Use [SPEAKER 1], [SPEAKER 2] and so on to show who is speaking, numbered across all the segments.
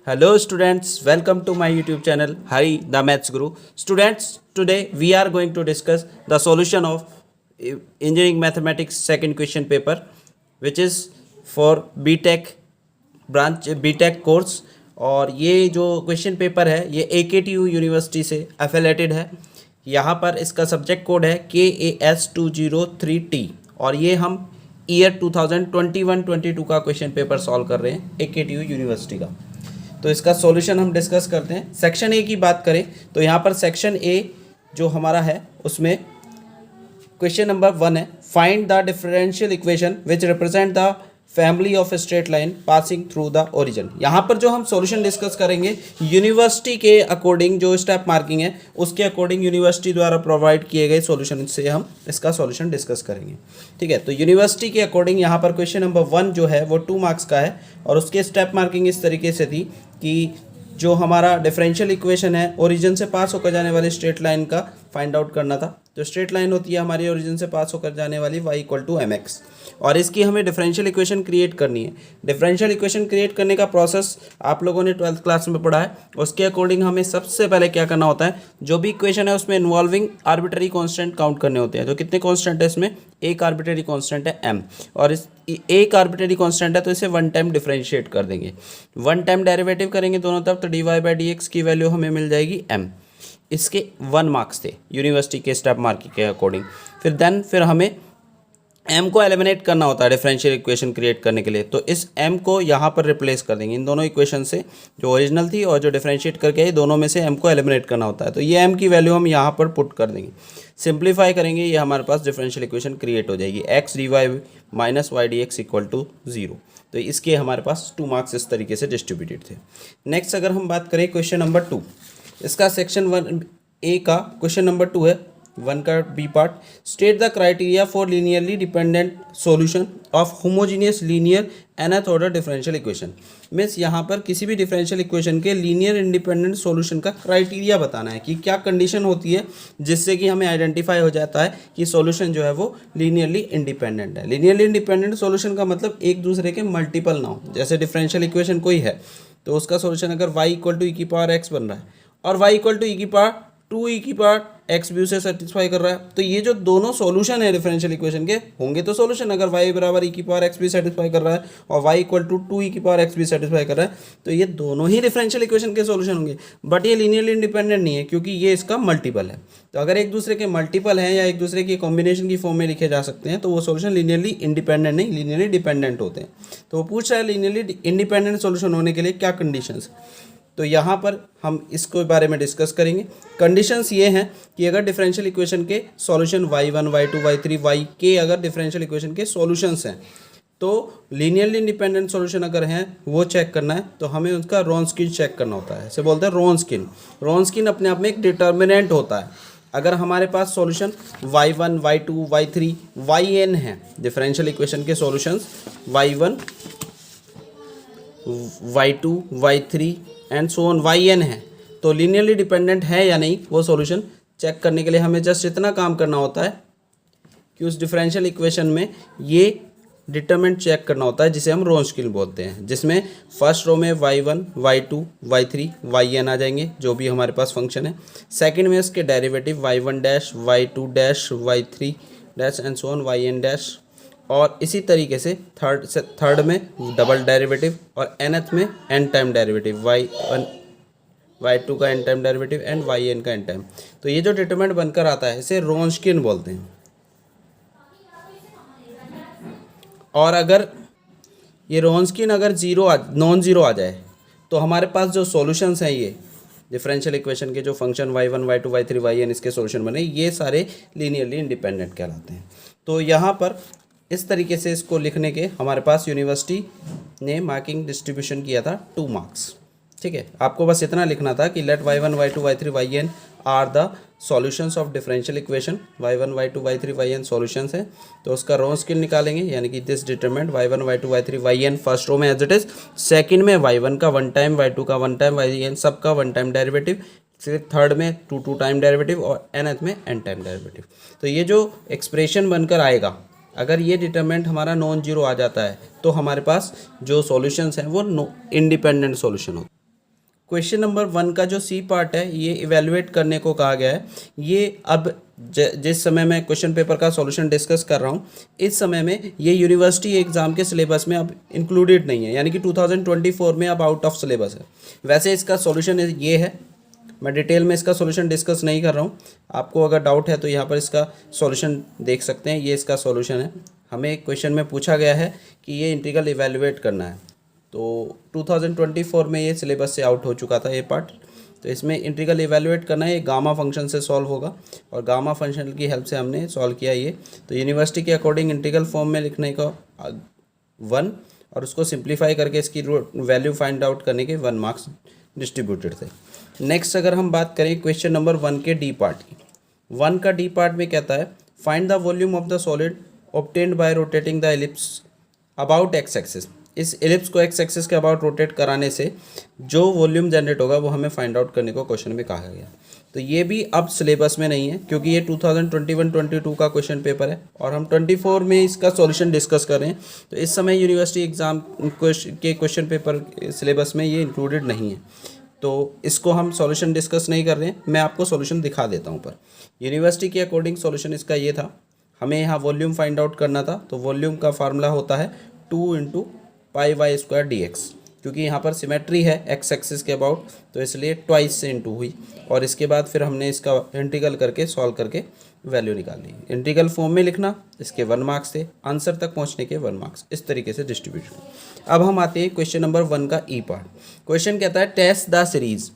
[SPEAKER 1] Hello students, welcome to my YouTube channel Hari the Maths Guru. Students, today we are going to discuss the solution of Engineering Mathematics second question paper, which is for BTech branch BTech course. और ये जो question paper है ये AKTU university से affiliated है। यहाँ पर इसका सब्जेक्ट कोड है KAS203T और ये हम ईयर 2021-22 का क्वेश्चन पेपर सॉल्व कर रहे हैं AKTU यूनिवर्सिटी का। तो इसका सॉल्यूशन हम डिस्कस करते हैं। सेक्शन ए की बात करें तो यहाँ पर सेक्शन ए जो हमारा है उसमें क्वेश्चन नंबर 1 है, find the differential equation which represent the family of straight line passing through the origin. यहाँ पर जो हम सॉल्यूशन डिस्कस करेंगे यूनिवर्सिटी के अकॉर्डिंग, जो स्टेप मार्किंग है उसके अकॉर्डिंग यूनिवर्सिटी द्वारा प्रोवाइड किए गए सॉल्यूशन से हम इसका सॉल्यूशन डिस्कस करेंगे। ठीक है, तो यूनिवर्सिटी के अकॉर्डिंग यहाँ पर क्वेश्चन नंबर 1 जो है वो 2 मार्क्स का है और उसके स्टेप मार्किंग इस तरीके से थी कि जो हमारा डिफरेंशियल इक्वेशन है ओरिजिन से पास होकर जाने वाली स्ट्रेट लाइन का फाइंड आउट करना था। तो स्ट्रेट लाइन होती है हमारी ओरिजिन से पास होकर जाने वाली y = mx और इसकी हमें डिफरेंशियल इक्वेशन क्रिएट करनी है। डिफरेंशियल इक्वेशन क्रिएट करने का प्रोसेस आप लोगों ने 12th क्लास में पढ़ा है। उसके अकॉर्डिंग हमें सबसे पहले क्या करना होता है, जो भी इक्वेशन है उसमें इन्वॉल्विंग आर्बिट्ररी कांस्टेंट काउंट करने होते हैं। तो कितने कांस्टेंट है इसमें, एक आर्बिट्ररी कांस्टेंट है m और इस एक आर्बिट्ररी कांस्टेंट है तो इसे 1 टाइम डिफरेंशिएट कर देंगे, 1 टाइम डेरिवेटिव करेंगे दोनों तरफ तो dy/dx की वैल्यू हमें मिल जाएगी m। इसके 1 मार्क्स थे यूनिवर्सिटी के स्टेप मार्किंग के अकॉर्डिंग। फिर हमें m को एलिमिनेट करना होता है डिफरेंशियल इक्वेशन क्रिएट करने के लिए। तो इस m को यहाँ पर रिप्लेस कर देंगे इन दोनों इक्वेशन से, जो ओरिजिनल थी और जो डिफरेंशिएट करके आई, दोनों में से m को एलिमिनेट करना होता है। तो ये m की वैल्यू हम यहाँ पर पुट कर देंगे, सिंप्लीफाई करेंगे, ये हमारे पास डिफरेंशियल इक्वेशन क्रिएट हो जाएगी x dy - y dx = 0। तो इसके हमारे पास 2 मार्क्स इस तरीके से डिस्ट्रीब्यूटेड थे। नेक्स्ट अगर हम बात करें क्वेश्चन नंबर 2, इसका सेक्शन 1A का क्वेश्चन नंबर 2 है, 1 का B part, state the criteria for linearly dependent solution of homogeneous linear nth order differential equation. Means यहाँ पर किसी भी डिफरेंशियल इक्वेशन के लीनियर इंडिपेंडेंट सॉल्यूशन का क्राइटेरिया बताना है कि क्या कंडीशन होती है जिससे कि हमें आइडेंटिफाई हो जाता है कि सॉल्यूशन जो है वो लीनियरली इंडिपेंडेंट है। लीनियरली इंडिपेंडेंट सॉल्यूशन का मतलब एक दूसरे के मल्टीपल ना हो। जैसे डिफरेंशियल इक्वेशन कोई है तो उसका सॉल्यूशन अगर y = e⁻x बन रहा है और y = 2e⁻x भी उसे सेटिस्फाई कर रहा है, तो ये जो दोनों सॉल्यूशन है डिफरेंशियल इक्वेशन के होंगे तो सॉल्यूशन। अगर y = e⁻x भी सेटिस्फाई कर रहा है और y = 2e⁻x भी सेटिस्फाई कर रहा है तो ये दोनों ही डिफरेंशियल इक्वेशन के सॉल्यूशन होंगे। बट ये लीनियरली इंडिपेंडेंट नहीं है क्योंकि ये इसका मल्टीपल है। तो अगर एक दूसरे के मल्टीपल हैं या एक दूसरे की कॉम्बिनेशन की फॉर्म में लिखे जा सकते हैं तो वो सॉल्यूशन लीनियरली इंडिपेंडेंट नहीं, लीनियरली डिपेंडेंट होते हैं। तो वो पूछ रहा है लीनियरली इंडिपेंडेंट सॉल्यूशन होने के लिए क्या कंडीशंस। तो यहाँ पर हम इसके बारे में डिस्कस करेंगे। कंडीशंस ये हैं कि अगर डिफरेंशियल इक्वेशन के solution y1 y2 y3 y अगर डिफरेंशियल इक्वेशन के सॉल्यूशंस हैं तो लीनियरली इंडिपेंडेंट सॉल्यूशन अगर हैं वो चेक करना है तो हमें उसका रॉन्स्किन चेक करना होता है। इसे बोलते हैं रॉन्स्किन। रॉन्स्किन अपने आप में एक डिटर्मिनेंट होता है। अगर हमारे पास solution y1 y2 y3 yn है, डिफरेंशियल इक्वेशन के solutions y1 y2 y3 and so on yn है तो लीनियरली डिपेंडेंट है या नहीं वो सॉल्यूशन चेक करने के लिए हमें जस्ट इतना काम करना होता है कि उस डिफरेंशियल इक्वेशन में ये डिटरमिनेंट चेक करना होता है जिसे हम रॉन्स्किन बोलते हैं, जिसमें फर्स्ट रो में y1 y2 y3 yn आ जाएंगे जो भी हमारे पास फंक्शन है। सेकंड में इसके derivative y1 dash y2 dash y3 dash and so on yn dash, और इसी तरीके से थर्ड में डबल डेरिवेटिव और nth में n time derivative y1 y2 का n time derivative and yn का n टाइम। तो ये जो डिटरमिनेंट बनकर आता है इसे रॉन्स्किन बोलते हैं। और अगर ये रॉन्स्किन अगर नॉन ज़ीरो आ जाए तो हमारे पास जो सॉल्यूशंस हैं ये डिफरेंशियल इक्वेशन के जो function y1 y2 y3 yn इसके सॉल्यूशन बने ये सारे लीनियरली इंडिपेंडेंट कहलाते हैं। तो यहाँ पर इस तरीके से इसको लिखने के हमारे पास यूनिवर्सिटी ने मार्किंग डिस्ट्रीब्यूशन किया था 2 मार्क्स। ठीक है, आपको बस इतना लिखना था कि let y1 y2 y3 yn are the solutions of differential equation. y1 y2 y3 yn solutions है तो उसका रॉन्स्किन निकालेंगे, यानी कि this determinant y1 y2 y3 yn first row में एज इट इज, सेकंड में y1 का 1 टाइम y2 का 1 टाइम yn सब का 1 टाइम डेरिवेटिव, फिर थर्ड में 2 टाइम डेरिवेटिव और nth में n टाइम डेरिवेटिव। तो ये जो एक्सप्रेशन बनकर आएगा अगर ये डिटरमिनेंट हमारा नॉन जीरो आ जाता है तो हमारे पास जो सॉल्यूशंस हैं वो इंडिपेंडेंट सॉल्यूशन होते हैं। क्वेश्चन नंबर 1 का जो सी पार्ट है ये इवेलुएट करने को कहा गया है। ये अब जिस समय मैं क्वेश्चन पेपर का सॉल्यूशन डिस्कस कर रहा हूँ इस समय में ये यूनिवर्सिटी एग्ज़ाम के सिलेबस में अब इंक्लूडेड नहीं है, यानी कि 2024 में अब आउट ऑफ सिलेबस है। वैसे इसका सॉल्यूशन ये है, मैं डिटेल में इसका सॉल्यूशन डिस्कस नहीं कर रहा हूँ। आपको अगर डाउट है तो यहाँ पर इसका सॉल्यूशन देख सकते हैं। ये इसका सॉल्यूशन है। हमें क्वेश्चन में पूछा गया है कि ये इंटीग्रल इवेलुएट करना है, तो 2024 में ये सिलेबस से आउट हो चुका था ये पार्ट। तो इसमें इंटीग्रल इवेलुएट करना है, ये गामा फंक्शन से सॉल्व होगा और गामा फंक्शन की हेल्प से हमने सॉल्व किया ये। तो यूनिवर्सिटी के अकॉर्डिंग इंटीग्रल फॉर्म में लिखने का 1 और उसको सिंप्लीफाई करके इसकी वैल्यू फाइंड आउट करने के 1 मार्क्स डिस्ट्रीब्यूटेड थे। नेक्स्ट अगर हम बात करें क्वेश्चन नंबर 1 के डी पार्ट की, 1 का डी पार्ट में कहता है find the volume of the solid obtained by rotating the ellipse about x axis. इस एलिप्स को एक्स एक्सिस के अबाउट रोटेट कराने से जो वॉल्यूम जनरेट होगा वो हमें फाइंड आउट करने को क्वेश्चन में कहा गया। तो ये भी अब सिलेबस में नहीं है क्योंकि ये 2021-22 का क्वेश्चन पेपर है और हम 24 में इसका सॉल्यूशन डिस्कस कर रहे हैं। तो इस समय यूनिवर्सिटी एग्ज़ाम के क्वेश्चन पेपर सिलेबस में ये इंक्लूडेड नहीं है, तो इसको हम सॉल्यूशन डिस्कस नहीं कर रहे हैं। मैं आपको सॉल्यूशन दिखा देता हूँ। पर यूनिवर्सिटी के अकॉर्डिंग सॉल्यूशन इसका ये था, हमें यहाँ वॉल्यूम फाइंड आउट करना था। तो वॉल्यूम का फार्मूला होता है 2 × πy² dx, क्योंकि यहाँ पर सिमेट्री है एक्स एक्सिस के अबाउट, तो इसलिए ट्वाइस से इंटू हुई और इसके बाद फिर हमने इसका इंटीग्रल करके सॉल्व करके वैल्यू निकाली। इंटीग्रल फॉर्म में लिखना, इसके 1 मार्क्स थे, आंसर तक पहुँचने के 1 मार्क्स, इस तरीके से डिस्ट्रीब्यूशन। अब हम आते हैं क्वेश्चन नंबर 1 का ई पार्ट। क्वेश्चन कहता है test the series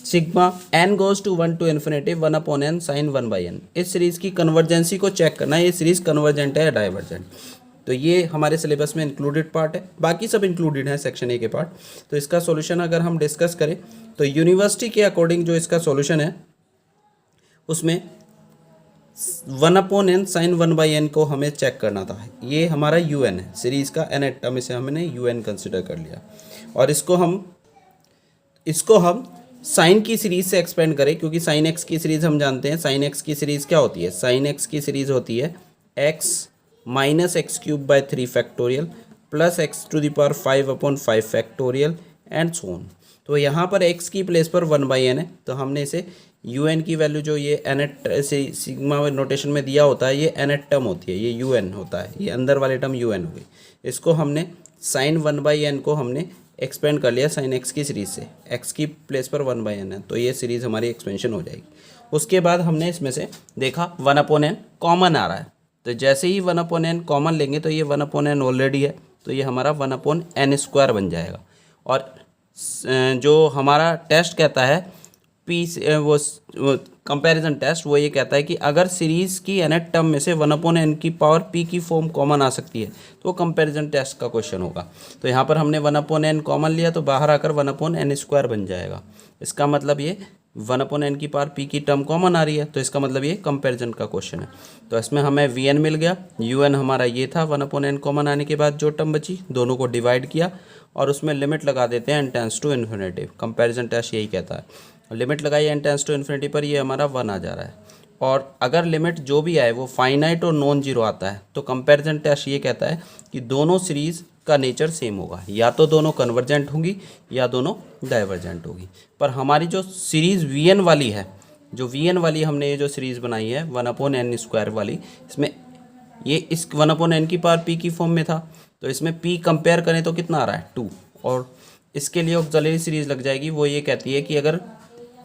[SPEAKER 1] sigma n goes to 1 to infinity 1/n sin 1/n। इस सीरीज़ की कन्वर्जेंसी को चेक करना है, ये सीरीज़ कन्वर्जेंट है या डाइवर्जेंट। तो ये हमारे सिलेबस में इंक्लूडेड पार्ट है, बाकी सब इंक्लूडेड है सेक्शन ए के पार्ट। तो इसका सॉल्यूशन अगर हम डिस्कस करें तो यूनिवर्सिटी के अकॉर्डिंग जो इसका सॉल्यूशन है उसमें 1/n sin 1/n को हमें चेक करना था। ये हमारा un है, सीरीज़ का n टर्म, इसे हमने un कंसिडर कर लिया और इसको हम साइन की सीरीज़ से एक्सपेंड करें, क्योंकि साइन एक्स की सीरीज़ हम जानते हैं। साइन एक्स की सीरीज़ क्या होती है? साइन एक्स की सीरीज़ होती है x minus x³ 3 factorial plus x⁵ 5/5 factorial and so on. तो यहाँ पर x की प्लेस पर 1/n है, तो हमने इसे un की वैल्यू जो ये nth से सिग्मा नोटेशन में दिया होता है, ये nth टर्म होती है, ये un होता है, ये अंदर वाले टर्म un हो गई। इसको हमने साइन 1/n को हमने एक्सपेंड कर लिया साइन x की सीरीज़ से, x की प्लेस पर 1/n है, तो ये सीरीज़ हमारी एक्सपेंशन हो जाएगी। उसके बाद हमने इसमें से देखा 1/n कॉमन आ रहा है, तो जैसे ही 1/n कॉमन लेंगे तो ये 1/n ऑलरेडी है, तो ये हमारा 1/n² बन जाएगा। और जो हमारा टेस्ट कहता है पी वो कंपैरिजन टेस्ट, वो ये कहता है कि अगर सीरीज़ की nth टर्म में से 1/n की पावर p की फॉर्म कॉमन आ सकती है तो कंपैरिजन टेस्ट का क्वेश्चन होगा। तो यहाँ पर हमने 1/n कॉमन लिया तो बाहर आकर 1/n² बन जाएगा। इसका मतलब ये 1/n की पावर p की टर्म कॉमन आ रही है, तो इसका मतलब ये कंपैरिजन का क्वेश्चन है। तो इसमें हमें vn मिल गया, un हमारा ये था, 1/n कॉमन आने के बाद जो टर्म बची दोनों को डिवाइड किया और उसमें लिमिट लगा देते हैं n tends to infinity. Comparison test यही कहता है, लिमिट लगाई n टेंड्स टू इन्फिनिटी पर, ये हमारा 1 आ जा रहा है। और अगर लिमिट जो भी आए वो फाइनाइट और नॉन जीरो आता है तो कंपैरिजन टेस्ट ये कहता है कि दोनों सीरीज़ का नेचर सेम होगा, या तो दोनों कन्वर्जेंट होंगी या दोनों डाइवर्जेंट होगी। पर हमारी जो सीरीज़ vn वाली है, जो vn वाली हमने ये जो सीरीज़ बनाई है 1/n² वाली, इसमें ये इस 1/n की पावर p की फॉर्म में था, तो इसमें p कंपेयर करें तो कितना आ रहा है 2। और इसके लिए ऑक्सिलरी सीरीज़ लग जाएगी, वो ये कहती है कि अगर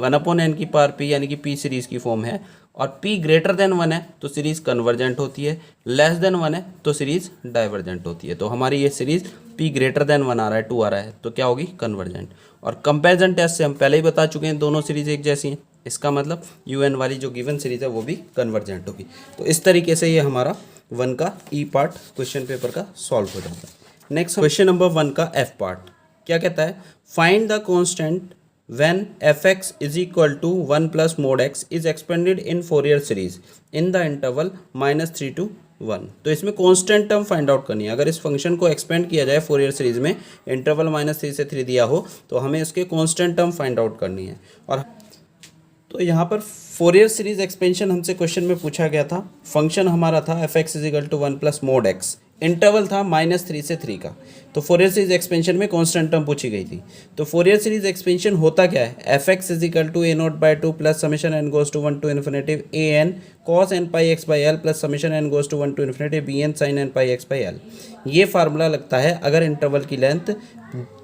[SPEAKER 1] 1/n की पावर p यानी कि p सीरीज़ की फॉर्म है और p > 1 है तो सीरीज़ कन्वर्जेंट होती है, लेस देन 1 है तो सीरीज़ डाइवर्जेंट होती है। तो हमारी ये सीरीज़ p > 1 आ रहा है, 2 आ रहा है, तो क्या होगी? कन्वर्जेंट। और कंपैरिजन टेस्ट से हम पहले ही बता चुके हैं दोनों सीरीज़ एक जैसी हैं, इसका मतलब un वाली जो गिवन सीरीज़ है वो भी कन्वर्जेंट होगी। तो इस तरीके से ये हमारा 1 का ई पार्ट क्वेश्चन पेपर का सॉल्व हो जाता है। नेक्स्ट क्वेश्चन नंबर 1 का एफ पार्ट क्या कहता है? Find the constant when f(x) is equal to 1 plus mod x is expanded in Fourier series in the interval -3 to 1। तो इसमें कांस्टेंट टर्म फाइंड आउट करनी है। अगर इस फंक्शन को एक्सपेंड किया जाए फोरियर सीरीज में, इंटरवल -3 से 3 दिया हो, तो हमें इसके कांस्टेंट टर्म फाइंड आउट करनी है। और तो यहाँ पर फोरियर सीरीज एक्सपेंशन हमसे क्वेश्चन में पूछा गया था। फंक्शन हमारा था f(x) = 1 plus mod x interval था -3 से 3 का, तो फोरियर सीरीज एक्सपेंशन में कांस्टेंट टर्म पूछी गई थी। तो फोरियर सीरीज एक्सपेंशन होता क्या है, एफ(x) = a0/2 plus summation n goes to 1 to infinity an cos n pi x by l plus summation n goes to 1 to infinity bn sin n pi x by l। ये formula लगता है अगर interval की length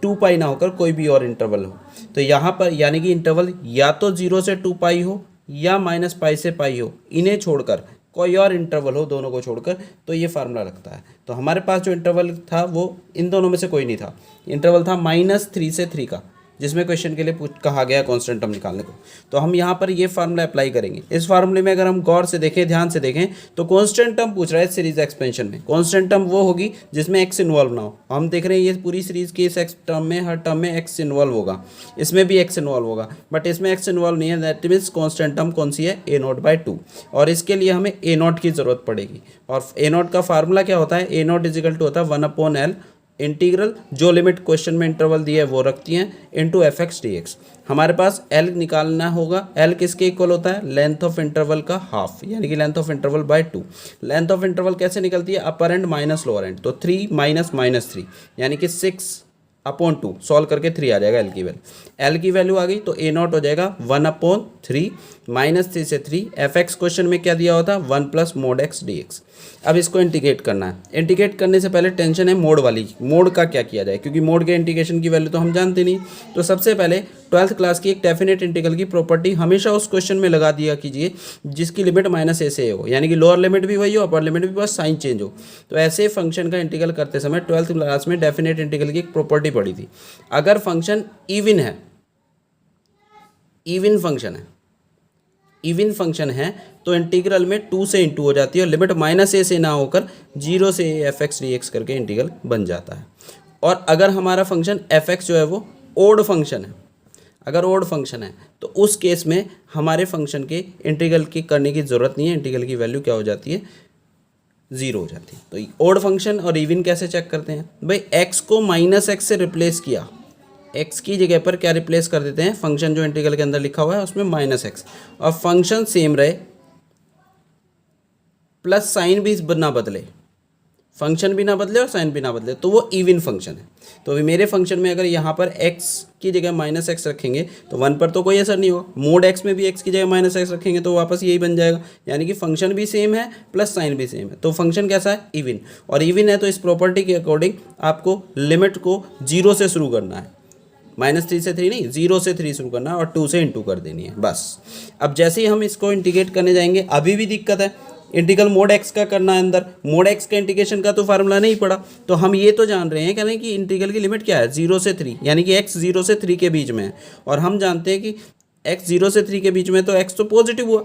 [SPEAKER 1] 2 ना होकर कोई भी और इंटरवल हो। तो यहाँ पर यानी कि इंटरवल या तो 0 से 2 हो या -π से π हो, इन्हें छोड़कर कोई और इंटरवल हो, दोनों को छोड़कर, तो ये फार्मूला लगता है। तो हमारे पास जो इंटरवल था वो इन दोनों में से कोई नहीं था, इंटरवल था -3 से 3 का, जिसमें क्वेश्चन के लिए कहा गया कांस्टेंट टर्म निकालने को। तो हम यहाँ पर ये फार्मूला अप्लाई करेंगे। इस फार्मूले में अगर हम गौर से देखें, ध्यान से देखें, तो कांस्टेंट टर्म पूछ रहा है सीरीज एक्सपेंशन में। कांस्टेंट टर्म वो होगी जिसमें एक्स इन्वॉल्व ना हो। हम देख रहे हैं ये पूरी सीरीज की इस एक्स टर्म में हर टर्म में एक्स इन्वॉल्व होगा, इसमें भी एक्स इन्वॉल्व होगा, बट इसमें एक्स इन्वॉल्व नहीं है। दैट मीन्स कांस्टेंट टर्म कौन सी है, a0/2, और इसके लिए हमें a0 की ज़रूरत पड़ेगी। और a0 का फार्मूला क्या होता है, a0 होता है 1/L इंटीग्रल, जो लिमिट क्वेश्चन में इंटरवल दी है वो रखती हैं, इंटू f(x) dx। हमारे पास L निकालना होगा। L किसके इक्वल होता है, लेंथ ऑफ इंटरवल का हाफ, यानी कि length of interval by 2। Length of interval कैसे निकलती है, upper end minus lower end, तो 3 - -3 यानी कि 6/2 सॉल्व करके 3 आ जाएगा L की वैल्यू। L की वैल्यू आ गई तो a0 हो जाएगा 1/3 -3 से 3। f(x) क्वेश्चन में क्या दिया होता है, 1 + mod x dx। अब इसको इंटीग्रेट करना है। इंटीग्रेट करने से पहले टेंशन है मोड वाली, मोड का क्या किया जाए, क्योंकि मोड के इंटीग्रेशन की वैल्यू तो हम जानते नहीं। तो सबसे पहले 12th क्लास की एक डेफिनेट इंटीग्रल की प्रॉपर्टी हमेशा उस क्वेश्चन में लगा दिया कीजिए जिसकी लिमिट -a से हो, यानी कि लोअर लिमिट भी वही हो, अपर लिमिट भी बस साइन चेंज हो। तो ऐसे फंक्शन का इंटीग्रल करते समय 12th क्लास में डेफिनेट इंटीग्रल की एक प्रॉपर्टी पड़ी थी। अगर फंक्शन इवन है, इवन फंक्शन है तो इंटीग्रल में 2 से इंटू हो जाती है, और लिमिट -a से ना होकर 0 से f(x) dx करके इंटीग्रल बन जाता है। और अगर हमारा फंक्शन f(x) जो है वो ओड फंक्शन है, अगर ओड फंक्शन है तो उस केस में हमारे फंक्शन के इंटीग्रल की करने की ज़रूरत नहीं है, इंटीग्रल की वैल्यू क्या हो जाती है, 0 हो जाती है। तो ओड फंक्शन और इवन कैसे चेक करते हैं भाई, x को -x से रिप्लेस किया, x की जगह पर क्या रिप्लेस कर देते हैं, फंक्शन जो इंटीग्रल के अंदर लिखा हुआ है उसमें -x, और फंक्शन सेम रहे, प्लस साइन भी ना बदले, फंक्शन भी ना बदले और साइन भी ना बदले, तो वो इवन फंक्शन है। तो अभी मेरे फंक्शन में अगर यहाँ पर x की जगह -x रखेंगे तो 1 पर तो कोई असर नहीं होगा, मोड x में भी x की जगह -x रखेंगे तो वापस यही बन जाएगा, यानी कि फंक्शन भी सेम है प्लस साइन भी सेम है। तो फंक्शन कैसा है, इवन, और इवन है तो इस प्रॉपर्टी के अकॉर्डिंग आपको लिमिट को 0 से शुरू करना है, -3 से 3 नहीं, 0 से 3 शुरू करना है और 2 से इंटू कर देनी है बस। अब जैसे ही हम इसको इंटीग्रेट करने जाएंगे, अभी भी दिक्कत है, इंटीग्रल मोड x का करना है अंदर, मोड x का इंटीग्रेशन का तो फार्मूला नहीं पड़ा। तो हम ये तो जान रहे हैं कहने कि इंटीग्रल की लिमिट क्या है, 0 से 3, यानी कि x 0 से 3 के बीच में है, और हम जानते हैं कि x 0 से 3 के बीच में तो x तो पॉजिटिव हुआ,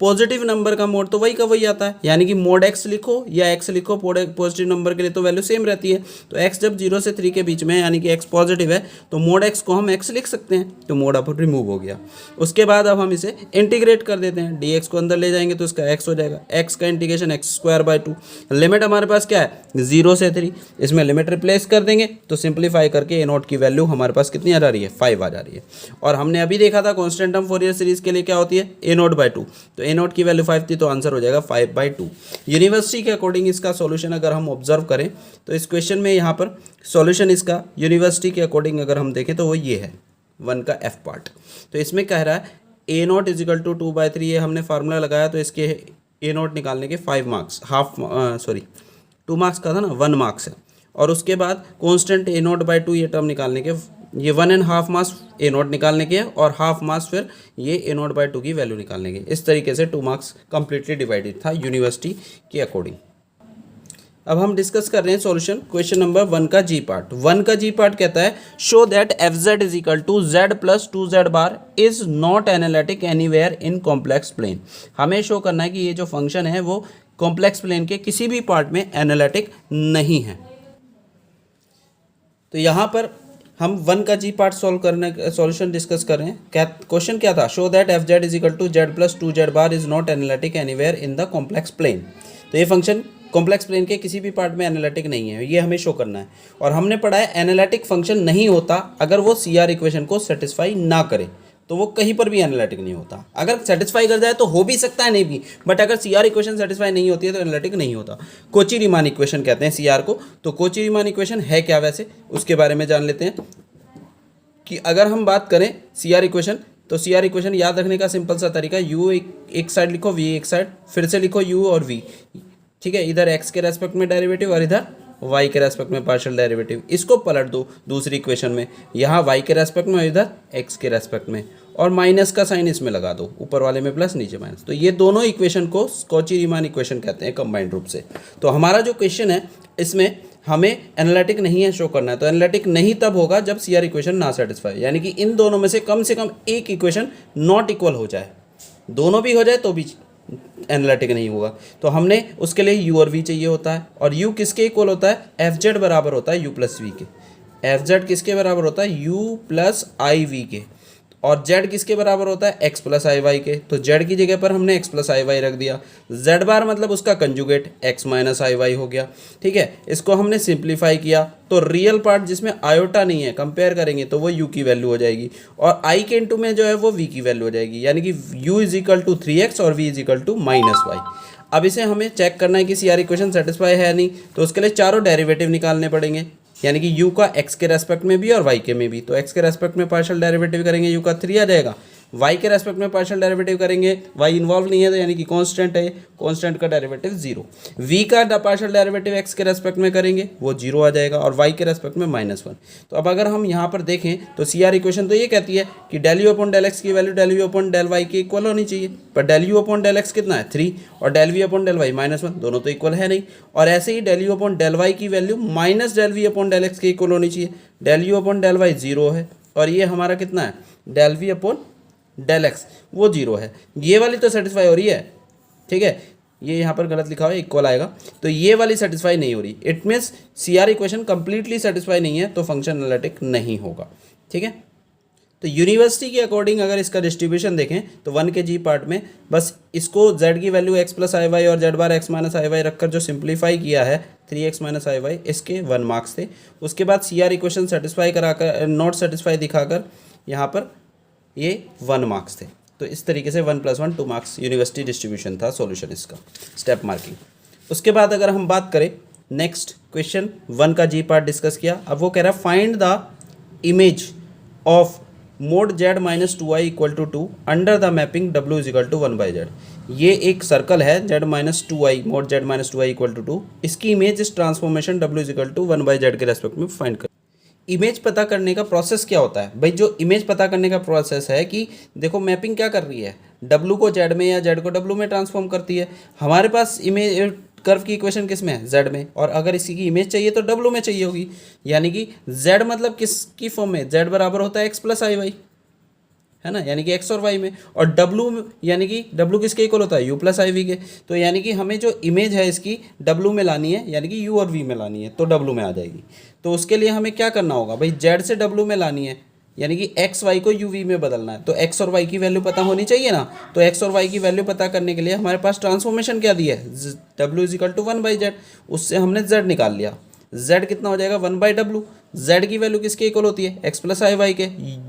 [SPEAKER 1] पॉजिटिव नंबर का मोड तो वही का वही आता है, यानी कि मोड x लिखो या x लिखो, पॉजिटिव नंबर के लिए तो वैल्यू सेम रहती है। तो x जब 0 से 3 के बीच में है, यानी कि x पॉजिटिव है, तो मोड x को हम x लिख सकते हैं, तो मोड अब रिमूव हो गया। उसके बाद अब हम इसे इंटीग्रेट कर देते हैं, dx को अंदर ले जाएंगे तो इसका x हो जाएगा, x का इंटीग्रेशन x²/2। लिमिट हमारे पास क्या है, 0 से 3, इसमें लिमिट रिप्लेस कर देंगे तो सिंप्लीफाई करके a0 की वैल्यू हमारे पास कितनी आ जा रही है, 5 आ जा रही है। और हमने अभी देखा था कांस्टेंट टर्म फोरियर सीरीज के लिए क्या होती है, a0/2, तो a0 की वैल्यू 5 थी तो आंसर हो जाएगा 5/2। यूनिवर्सिटी के अकॉर्डिंग इसका सॉल्यूशन अगर हम ऑब्जर्व करें तो इस क्वेश्चन में यहाँ पर सॉल्यूशन इसका यूनिवर्सिटी के अकॉर्डिंग अगर हम देखें तो वो ये है 1 का f पार्ट। तो इसमें कह रहा है a0 = 2/3, ये हमने फार्मूला लगाया तो इसके a0 निकालने के 5 मार्क्स, 2 मार्क्स का था ना, 1 मार्क्स है। और उसके बाद कांस्टेंट a0/2 ये टर्म निकालने के, ये 1.5 मार्क्स a0 निकालने के और हाफ मार्क्स फिर ये a0/2 की वैल्यू निकालने के। इस तरीके से 2 मार्क्स कंप्लीटली डिवाइडेड था यूनिवर्सिटी के अकॉर्डिंग। अब हम डिस्कस कर रहे हैं सॉल्यूशन क्वेश्चन नंबर 1 का जी पार्ट। 1 का जी पार्ट कहता है show that fz = z + 2z bar is not analytic anywhere in complex plane. हमें शो करना है कि ये जो फंक्शन है वो कॉम्प्लेक्स प्लेन के किसी भी पार्ट में एनालिटिक नहीं है। तो यहाँ पर हम 1 का जी पार्ट सॉल्व करने सॉल्यूशन डिस्कस कर रहे हैं। क्या क्वेश्चन क्या था, show that fz = z + 2z bar is not analytic anywhere in the complex plane. तो ये फंक्शन कॉम्प्लेक्स प्लेन के किसी भी पार्ट में एनालिटिक नहीं है, ये हमें शो करना है। और हमने पढ़ा है एनालिटिक फंक्शन नहीं होता अगर वो CR इक्वेशन को सेटिस्फाई ना करे, तो वो कहीं पर भी एनालिटिक नहीं होता। अगर सेटिस्फाई कर जाए तो हो भी सकता है, नहीं भी, बट अगर सी आर इक्वेशन सेटिस्फाई नहीं होती है तो एनालिटिक नहीं होता। कोची रीमान इक्वेशन कहते हैं सी आर को। तो कोची रीमान इक्वेशन है क्या, वैसे उसके बारे में जान लेते हैं कि अगर हम बात करें सी आर इक्वेशन, तो सी आर इक्वेशन याद रखने का सिंपल सा तरीका, यू एक साइड लिखो, वी एक साइड, फिर से लिखो यू और वी, ठीक है, इधर एक्स के रेस्पेक्ट में डेरिवेटिव और इधर वाई के रेस्पेक्ट में पार्शियल डेरिवेटिव। इसको पलट दो दूसरी इक्वेशन में, यहाँ वाई के रेस्पेक्ट में और इधर एक्स के रेस्पेक्ट में, और माइनस का साइन इसमें लगा दो, ऊपर वाले में प्लस नीचे माइनस। तो ये दोनों इक्वेशन को कॉची रीमान इक्वेशन कहते हैं कंबाइंड रूप से। तो हमारा जो क्वेश्चन है इसमें हमें एनालिटिक नहीं है शो करना है। तो एनालिटिक नहीं तब होगा जब सी आर इक्वेशन ना सेटिस्फाई, यानी कि इन दोनों में से कम एक इक्वेशन नॉट इक्वल हो जाए, दोनों भी हो जाए तो भी एनालिटिक नहीं होगा। तो हमने उसके लिए यू और वी चाहिए होता है, और यू किसके इक्वल होता है, एफ जेड बराबर होता है यू प्लस वी के। एफ जेड किसके बराबर होता है, यू प्लस आई वी के। और जेड किसके बराबर होता है, एक्स प्लस आई वाई के। तो जेड की जगह पर हमने एक्स प्लस आई वाई रख दिया, जेड बार मतलब उसका कंजुगेट एक्स माइनस आई वाई हो गया, ठीक है। इसको हमने सिंप्लीफाई किया तो रियल पार्ट जिसमें आयोटा नहीं है कंपेयर करेंगे तो वो यू की वैल्यू हो जाएगी, और आई के इंटू में जो है वो वी की वैल्यू हो जाएगी, यानी कि you is equal to 3x और v is equal to minus y. अब इसे हमें चेक करना है कि सी आर इक्वेशन सेटिस्फाई है या नहीं, तो उसके लिए चारों डेरिवेटिव निकालने पड़ेंगे, यानी कि u का x के रेस्पेक्ट में भी और y के में भी। तो x के रेस्पेक्ट में पार्शियल डेरिवेटिव करेंगे u का 3 आ जाएगा, y के रेस्पेक्ट में पार्शियल डेरिवेटिव करेंगे, y इन्वॉल्व नहीं है तो यानी कि कांस्टेंट है, कांस्टेंट का डेरिवेटिव 0। v का पार्शियल डेरिवेटिव x के रेस्पेक्ट में करेंगे वो 0 आ जाएगा, और y के रेस्पेक्ट में -1। तो अब अगर हम यहाँ पर देखें तो सी आर इक्वेशन तो ये कहती है कि del u upon del x की value del u upon del y के इक्वल होनी चाहिए, पर del u upon del x कितना है 3, और del v upon del y -1, दोनों तो इक्वल है नहीं। और ऐसे ही del u upon del y की value minus del v upon del x के इक्वल होनी चाहिए, del u upon del y 0 है, और ये हमारा कितना है del v upon del x वो 0 है। ये वाली तो सेटिस्फाई हो रही है, ठीक है, ये यहाँ पर गलत लिखा हुआ है, इक्वल आएगा, तो ये वाली सेटिस्फाई नहीं हो रही। It means C R equation completely satisfy नहीं है, तो फंक्शन एनालिटिक नहीं होगा, ठीक है। तो यूनिवर्सिटी के अकॉर्डिंग अगर इसका डिस्ट्रीब्यूशन देखें तो 1 के जी पार्ट में बस इसको z की value x plus i Y और z बार x माइनस आई वाई रखकर जो सिंप्लीफाई किया है 3x माइनस आई वाई, इसके 1 मार्क्स थे। उसके बाद सी आर इक्वेशन सेटिस्फाई कराकर नॉट सेटिस्फाई दिखाकर यहाँ पर ये 1 मार्क्स थे। तो इस तरीके से 1 + 1 2 मार्क्स यूनिवर्सिटी डिस्ट्रीब्यूशन था सॉल्यूशन इसका, स्टेप मार्किंग। उसके बाद अगर हम बात करें नेक्स्ट क्वेश्चन 1 का जी पार्ट डिस्कस किया। अब वो कह रहा है find the image of mod z minus 2i equal to 2 under the mapping w is equal to 1/z। ये एक सर्कल है z minus 2i, mod z minus 2i equal to 2, इसकी इमेज इस transformation w is equal to 1/z के respect में find कर। Image पता करने का प्रोसेस क्या होता है भाई, जो इमेज पता करने का प्रोसेस है कि देखो मैपिंग क्या कर रही है, w को z में या z को w में ट्रांसफॉर्म करती है। हमारे पास इमेज कर्व की इक्वेशन किस में है, z में, और अगर इसी की इमेज चाहिए तो w में चाहिए होगी, यानी कि z मतलब किसकी फॉर्म में, z बराबर होता है x प्लस आई वाई, है ना, यानी कि x और y में, और w यानी कि w किसके इक्वल होता है u प्लस आई वी के। तो यानी कि हमें जो इमेज है इसकी w में लानी है, यानी कि u और v में लानी है, तो w में आ जाएगी। तो उसके लिए हमें क्या करना होगा भाई, z से w में लानी है, यानी कि x y को u v में बदलना है, तो x और y की वैल्यू पता होनी चाहिए ना। तो x और y की वैल्यू पता करने के लिए हमारे पास ट्रांसफॉर्मेशन क्या दी है, w is equal to 1/z, उससे हमने z निकाल लिया, z कितना हो जाएगा 1/w। z की वैल्यू किसके इक्वल होती है, x प्लस आई वाई के,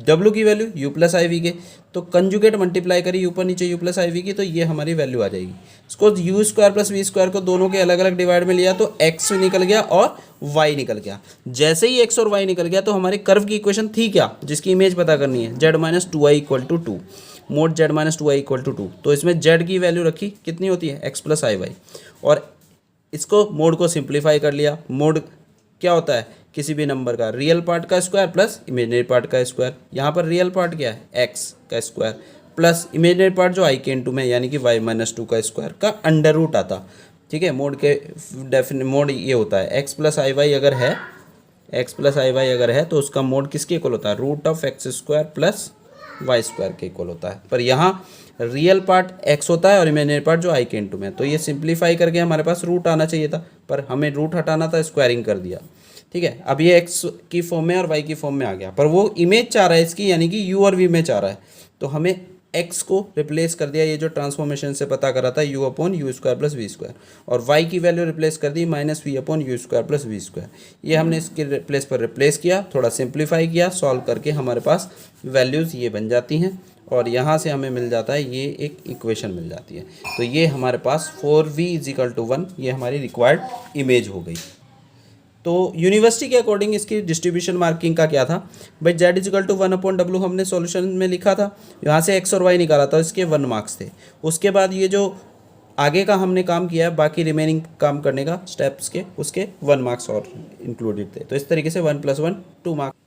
[SPEAKER 1] w की value u plus i v के, तो कंजुगेट मल्टीप्लाई करी ऊपर नीचे u प्लस आई वी की, तो ये हमारी वैल्यू आ जाएगी। इसको u square plus v square को दोनों के अलग अलग डिवाइड में लिया तो x निकल गया और y निकल गया। जैसे ही x और y निकल गया तो हमारे कर्व की इक्वेशन थी क्या, जिसकी इमेज पता करनी है, z minus 2i equal to 2, mod z minus 2i equal to 2। तो इसमें z की वैल्यू रखी कितनी होती है x प्लस आई वाई, और इसको मोड को सिंप्लीफाई कर लिया। मोड क्या होता है, किसी भी नंबर का रियल पार्ट का स्क्वायर प्लस इमेजिनरी पार्ट का स्क्वायर। यहाँ पर रियल पार्ट क्या है, x का स्क्वायर प्लस इमेजिनरी पार्ट जो i के इंटू में, यानी कि y माइनस 2 का स्क्वायर का अंडर रूट आता, ठीक है। मोड के मोड ये होता है x प्लस आई वाई अगर है, x प्लस आई वाई अगर है तो उसका मोड किसके इक्वल होता है, root of x square plus y square के इक्वल होता है। पर यहाँ रियल पार्ट x होता है और इमेजिनरी पार्ट जो i के इंटू में, तो ये सिंप्लीफाई करके हमारे पास रूट आना चाहिए था, पर हमें रूट हटाना था, स्क्वायरिंग कर दिया, ठीक है। अब ये x की फॉर्म में और y की फॉर्म में आ गया, पर वो इमेज चाह रहा है इसकी, यानी कि u और v में चाह रहा है, तो हमें एक्स को रिप्लेस कर दिया, ये जो ट्रांसफॉर्मेशन से पता करा था u upon u square plus v square, और वाई की वैल्यू रिप्लेस कर दी minus v upon u square plus v square. ये हमने इसके रिप्लेस पर रिप्लेस किया, थोड़ा सिंप्लीफाई किया, सॉल्व करके हमारे पास वैल्यूज़ ये बन जाती हैं, और यहाँ से हमें मिल जाता है ये एक इक्वेशन मिल जाती है। तो ये हमारे पास 4v = 1 ये हमारी रिक्वायर्ड इमेज हो गई। तो यूनिवर्सिटी के अकॉर्डिंग इसकी डिस्ट्रीब्यूशन मार्किंग का क्या था भाई, z = 1/w हमने सॉल्यूशन में लिखा था, यहाँ से x और y निकाला था, इसके 1 मार्क्स थे। उसके बाद ये जो आगे का हमने काम किया है, बाकी रिमेनिंग काम करने का स्टेप्स के, उसके 1 मार्क्स और इंक्लूडेड थे। तो इस तरीके से 1 + 1 2 मार्क्स।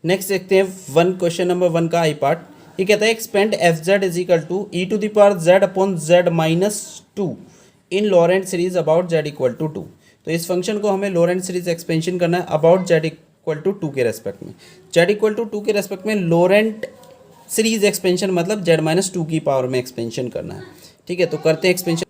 [SPEAKER 1] नेक्स्ट देखते हैं क्वेश्चन नंबर 1 का आई पार्ट। ये कहता है expand fz = e⁻z/z-2 in Laurent series about z = 2। तो इस फंक्शन को हमें लॉरेंट सीरीज एक्सपेंशन करना है अबाउट z = 2 के रेस्पेक्ट में। z = 2 के रेस्पेक्ट में लॉरेंट सीरीज एक्सपेंशन मतलब z-2 की पावर में एक्सपेंशन करना है। ठीक है, तो करते हैं एक्सपेंशन।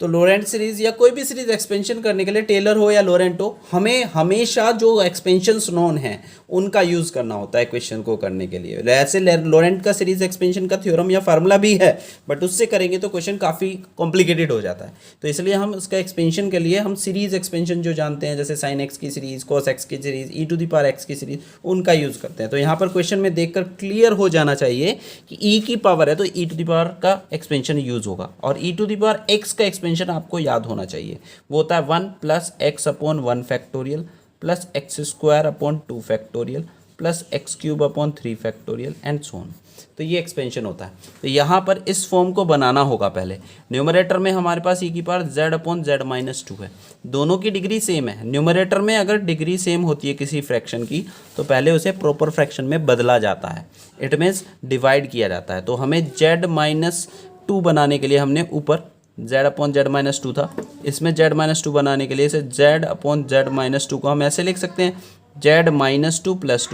[SPEAKER 1] तो लॉरेंट सीरीज या कोई भी सीरीज एक्सपेंशन करने के लिए, टेलर हो या लॉरेंट हो, हमें हमेशा जो एक्सपेंशंस नोन हैं उनका यूज़ करना होता है क्वेश्चन को करने के लिए। ऐसे लॉरेंट का सीरीज एक्सपेंशन का थ्योरम या फार्मूला भी है, बट उससे करेंगे तो क्वेश्चन काफ़ी कॉम्प्लिकेटेड हो जाता है। तो इसलिए हम उसका एक्सपेंशन के लिए हम सीरीज एक्सपेंशन जो जानते हैं, जैसे साइन एक्स की सीरीज, कॉस एक्स की सीरीज, e⁻x की सीरीज, उनका यूज़ करते हैं। तो यहाँ पर क्वेश्चन में देखकर क्लियर हो जाना चाहिए कि e की पावर है तो e⁻ का एक्सपेंशन यूज़ होगा, और e⁻x का एक्सपेंशन आपको याद होना चाहिए। वो होता है 1 + x/1 factorial plus x² 2 factorial plus x³ 3 factorial and so on. तो ये एक्सपेंशन होता है। तो यहाँ पर इस फॉर्म को बनाना होगा पहले। न्यूमरेटर में हमारे पास e⁻z/z-2 है, दोनों की डिग्री सेम है। न्यूमरेटर में अगर डिग्री सेम होती है किसी फ्रैक्शन की तो पहले उसे प्रॉपर फ्रैक्शन में बदला जाता है, इट मीन्स डिवाइड किया जाता है। तो हमें z-2 बनाने के लिए हमने ऊपर z/z-2 था, इसमें z-2 बनाने के लिए इसे z/z-2 को हम ऐसे लिख सकते हैं z-2 +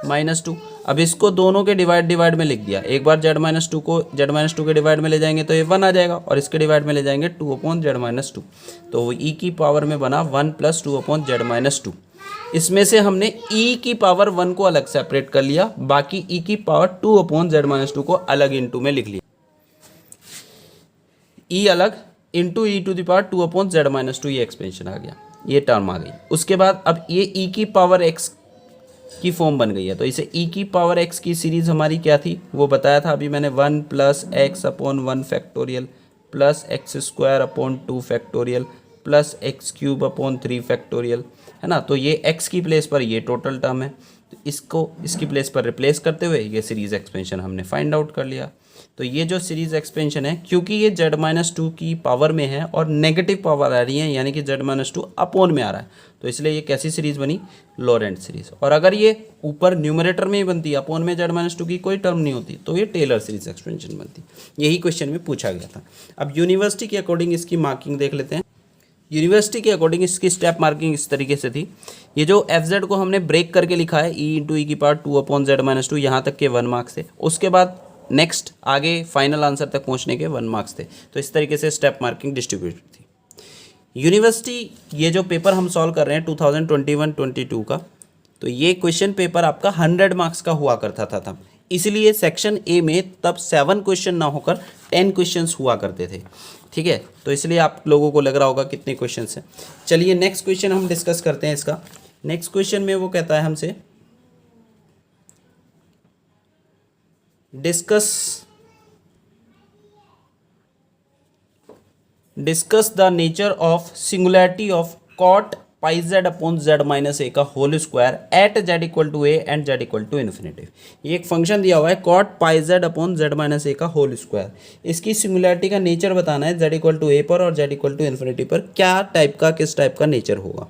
[SPEAKER 1] 2/z-2। अब इसको दोनों के डिवाइड में लिख दिया। एक बार z-2 को z-2 के डिवाइड में ले जाएंगे तो ये 1 आ जाएगा, और इसके डिवाइड में ले जाएंगे 2/z-2। तो वो e की पावर में बना 1 + 2/z-2। इसमें से हमने e की पावर 1 को अलग सेपरेट कर लिया, बाकी e की पावर 2/z-2 को अलग इंटू में लिख लिया। e अलग इंटू e⁻2/z-2, ये एक्सपेंशन आ गया, ये टर्म आ गई। उसके बाद अब ये e की पावर x की फॉर्म बन गई है, तो इसे e की पावर x की सीरीज़ हमारी क्या थी वो बताया था अभी मैंने, 1 + x/1 factorial plus x² 2 factorial plus x³ 3 factorial, है ना। तो ये x की प्लेस पर ये टोटल टर्म है, तो इसको इसकी प्लेस पर रिप्लेस करते हुए ये सीरीज़ एक्सपेंशन हमने फाइंड आउट कर लिया। तो ये जो सीरीज़ एक्सपेंशन है, क्योंकि ये z-2 की पावर में है और नेगेटिव पावर आ रही है, यानी कि z-2 अपॉन में आ रहा है, तो इसलिए ये कैसी सीरीज़ बनी, लॉरेंट सीरीज़। और अगर ये ऊपर न्यूमरेटर में ही बनती, अपॉन में z-2 की कोई टर्म नहीं होती, तो ये टेलर सीरीज़ एक्सपेंशन बनती। यही क्वेश्चन में पूछा गया था। अब यूनिवर्सिटी के अकॉर्डिंग इसकी मार्किंग देख लेते हैं। यूनिवर्सिटी के अकॉर्डिंग इसकी स्टेप मार्किंग इस तरीके से थी। ये जो fz को हमने ब्रेक करके लिखा है e⁻2/z-2, यहाँ तक के 1 मार्क्स थे। उसके बाद नेक्स्ट आगे फाइनल आंसर तक पहुँचने के 1 मार्क्स थे। तो इस तरीके से स्टेप मार्किंग डिस्ट्रीब्यूटेड थी। यूनिवर्सिटी ये जो पेपर हम सॉल्व कर रहे हैं 2021-22 का, तो ये क्वेश्चन पेपर आपका 100 मार्क्स का हुआ करता था तब, इसलिए सेक्शन ए में तब 7 क्वेश्चन ना होकर 10 क्वेश्चंस हुआ करते थे। ठीक है, तो इसलिए आप लोगों को लग रहा होगा कितने क्वेश्चंस हैं। चलिए नेक्स्ट क्वेश्चन हम डिस्कस करते हैं इसका। नेक्स्ट क्वेश्चन में वो कहता है हमसे discuss the nature of singularity of cot πz/z-a का whole square at z = a and z = infinity. ये एक फंक्शन दिया हुआ है cot πz/z-a का होल स्क्वायर। इसकी सिंगुलैरिटी का नेचर बताना है z = a पर और z = इन्फिनिटी पर क्या टाइप का, किस टाइप का नेचर होगा।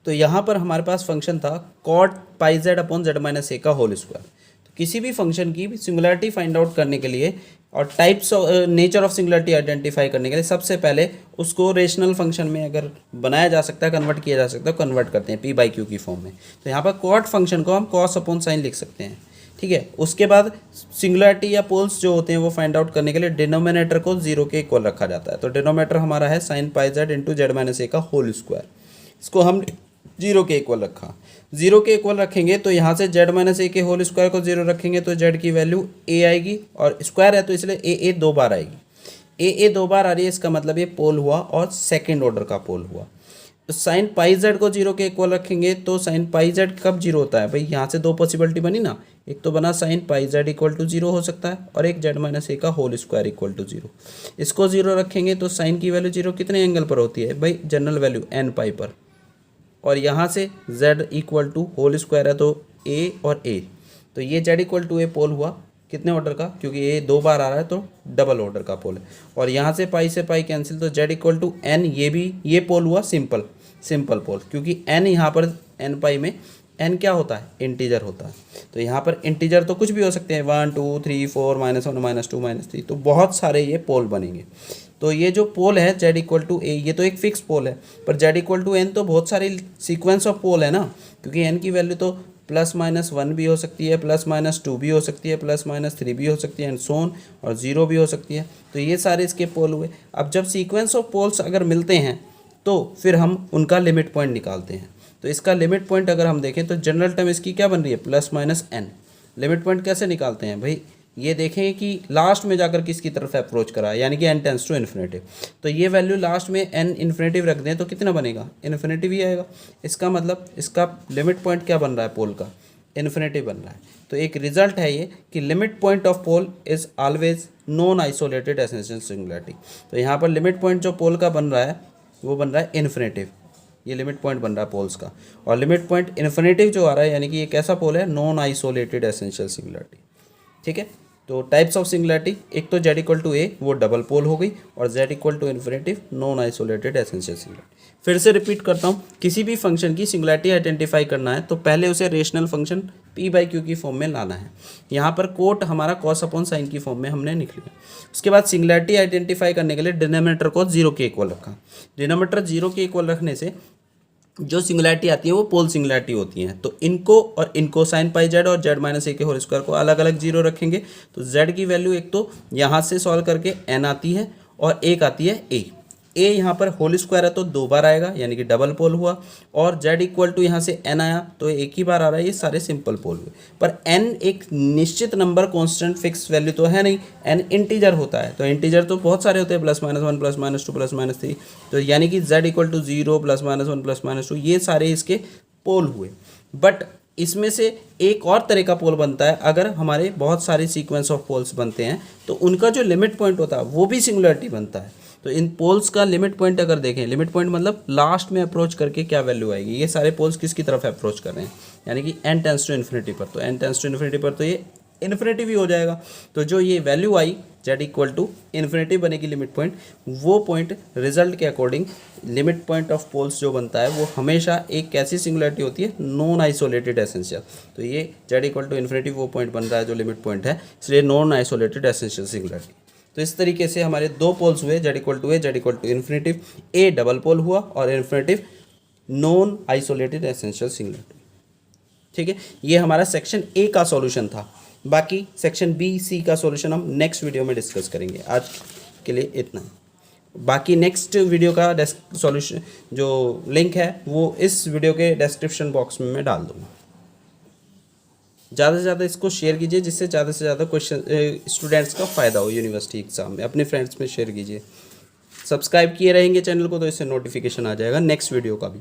[SPEAKER 1] तो यहाँ पर हमारे पास फंक्शन था cot πz/z-a का होल स्क्वायर। तो किसी भी फंक्शन की सिंगुलैरिटी फाइंड आउट करने के लिए और types of nature of singularity identify करने के लिए सबसे पहले उसको रेशनल फंक्शन में अगर बनाया जा सकता है, कन्वर्ट किया जा सकता है, कन्वर्ट करते हैं p/q की फॉर्म में। तो यहाँ पर कॉट फंक्शन को हम cos/sin लिख सकते हैं। ठीक है, उसके बाद सिंगुलैरिटी या पोल्स जो होते हैं वो फाइंड आउट करने के लिए डिनोमिनेटर को 0 के इक्वल रखा जाता है। तो डिनोमिनेटर हमारा है sin πz × z-a का होल स्क्वायर। इसको हम जीरो के इक्वल रखा, जीरो के इक्वल रखेंगे तो यहाँ से जेड माइनस ए के होल स्क्वायर को जीरो रखेंगे तो जेड की वैल्यू ए आएगी, और स्क्वायर है तो इसलिए ए दो बार आएगी, ए दो बार आ रही है, इसका मतलब ये पोल हुआ और सेकेंड ऑर्डर का पोल हुआ। तो साइन पाई जेड को जीरो के इक्वल रखेंगे तो साइन पाई जेड कब जीरो होता है भाई, यहाँ से दो पॉसिबिलिटी बनी ना, एक तो बना sine pi z equal to zero हो सकता है, और एक जेड माइनस ए का whole square equal to zero. इसको जीरो रखेंगे तो साइन की वैल्यू जीरो कितने एंगल पर होती है भाई, जनरल वैल्यू एन पाई पर, और यहाँ से z equal to whole square है तो a और a, तो ये z equal to a pole हुआ कितने ऑर्डर का, क्योंकि a दो बार आ रहा है तो डबल ऑर्डर का पोल है, और यहाँ से पाई कैंसिल तो z इक्वल टू n, ये पोल हुआ सिंपल पोल, क्योंकि n यहाँ पर n पाई में n क्या होता है, इंटीजर होता है, तो यहाँ पर इंटीजर तो कुछ भी हो सकते हैं, 1 2 3 4 -1 -2 -3, तो बहुत सारे ये पोल बनेंगे। तो ये जो पोल है z इक्वल टू ए, ये तो एक फिक्स पोल है, पर z इक्वल टू एन तो बहुत सारी सीक्वेंस ऑफ पोल है ना, क्योंकि n की वैल्यू तो +-1 भी हो सकती है, +-2 भी हो सकती है, +-3 भी हो सकती है, एंड सोन, और 0 भी हो सकती है, तो ये सारे इसके पोल हुए। अब जब सीक्वेंस ऑफ पोल्स अगर मिलते हैं तो फिर हम उनका लिमिट पॉइंट निकालते हैं। तो इसका लिमिट पॉइंट अगर हम देखें तो जनरल टर्म इसकी क्या बन रही है, +-n। लिमिट पॉइंट कैसे निकालते हैं भाई, ये देखें कि लास्ट में जाकर किसकी तरफ अप्रोच करा है, यानी कि n टेंस टू इन्फिनेटिव, तो ये वैल्यू लास्ट में n इन्फिनेटिव रख दें तो कितना बनेगा, इन्फिनेटिव ही आएगा। इसका मतलब इसका लिमिट पॉइंट क्या बन रहा है पोल का, इन्फिनेटिव बन रहा है। तो एक रिजल्ट है ये कि limit point of pole is always non isolated essential singularity. तो यहाँ पर लिमिट पॉइंट जो पोल का बन रहा है वो बन रहा है इन्फिनेटिव, ये लिमिट पॉइंट बन रहा है पोल्स का, और लिमिट पॉइंट इन्फिनेटिव जो आ रहा है यानी कि ये कैसा पोल है, नॉन आइसोलेटेड एसेंशियल सिंगुलरिटी। ठीक है, तो टाइप्स ऑफ सिंगुलरिटी, एक तो z इक्वल टू ए वो डबल पोल हो गई, और z equal to infinity non isolated essential singularity. फिर से रिपीट करता हूँ, किसी भी फंक्शन की सिंगुलरिटी आइडेंटिफाई करना है तो पहले उसे रेशनल फंक्शन p/q की फॉर्म में लाना है। यहाँ पर कोट हमारा कॉस अपॉन साइन की फॉर्म में हमने लिख लिया। उसके बाद सिंगुलरिटी आइडेंटिफाई करने के लिए डिनोमिनेटर को 0 के इक्वल रखा। डिनोमिनेटर 0 के इक्वल रखने से जो सिंगुलरिटी आती है वो पोल सिंगुलरिटी होती हैं, तो इनको और इनको साइन पाई जेड और जेड माइनस ए के होल स्क्वायर को अलग अलग जीरो रखेंगे, तो जेड की वैल्यू एक तो यहाँ से सॉल्व करके एन आती है और एक आती है ए यहाँ पर होल स्क्वायर है तो दो बार आएगा यानी कि डबल पोल हुआ, और जेड इक्वल टू यहाँ से एन आया तो एक ही बार आ रहा है, ये सारे सिंपल पोल हुए। पर एन एक निश्चित नंबर कांस्टेंट फिक्स वैल्यू तो है नहीं, एन इंटीजर होता है, तो इंटीजर तो बहुत सारे होते हैं, +-1 +-2 +-3, तो यानी कि जेड इक्वल टू 0 +-1 +-2 ये सारे इसके पोल हुए। बट इसमें से एक और तरह का पोल बनता है, अगर हमारे बहुत सारे सीक्वेंस ऑफ पोल्स बनते हैं तो उनका जो लिमिट पॉइंट होता है वो भी सिंगुलरिटी बनता है। तो इन पोल्स का लिमिट पॉइंट अगर देखें, लिमिट पॉइंट मतलब लास्ट में अप्रोच करके क्या वैल्यू आएगी, ये सारे पोल्स किसकी तरफ अप्रोच कर रहे हैं, यानी कि n टेंस टू इन्फिनिटी पर, तो n टेंस टू इन्फिनिटी पर तो ये इन्फिनिटी भी हो जाएगा। तो जो ये वैल्यू आई z इक्वल टू इन्फिनिटी बनेगी लिमिट पॉइंट, वो पॉइंट रिजल्ट के according limit point of poles जो बनता है वो हमेशा एक कैसी सिंगुलरिटी होती है, नॉन आइसोलेटेड एसेंशियल। तो ये z इक्वल टू इन्फिनिटी वो पॉइंट बन रहा है जो लिमिट पॉइंट है, इसलिए नॉन आइसोलेटेड एसेंशियल सिंगुलरिटी। तो इस तरीके से हमारे दो पोल्स हुए, z equal to a, z equal to infinity, a double pole हुआ और infinity non isolated essential singularity. ठीक है, ये हमारा सेक्शन ए का सॉल्यूशन था। बाकी सेक्शन बी सी का सॉल्यूशन हम नेक्स्ट वीडियो में डिस्कस करेंगे। आज के लिए इतना। बाकी नेक्स्ट वीडियो का सॉल्यूशन जो लिंक है वो इस वीडियो के डिस्क्रिप्शन बॉक्स में मैं डाल दूँगा। ज़्यादा से ज़्यादा इसको शेयर कीजिए जिससे ज़्यादा से ज़्यादा क्वेश्चन स्टूडेंट्स का फ़ायदा हो यूनिवर्सिटी एग्ज़ाम में। अपने फ्रेंड्स में शेयर कीजिए। सब्सक्राइब किए रहेंगे चैनल को तो इससे नोटिफिकेशन आ जाएगा नेक्स्ट वीडियो का भी।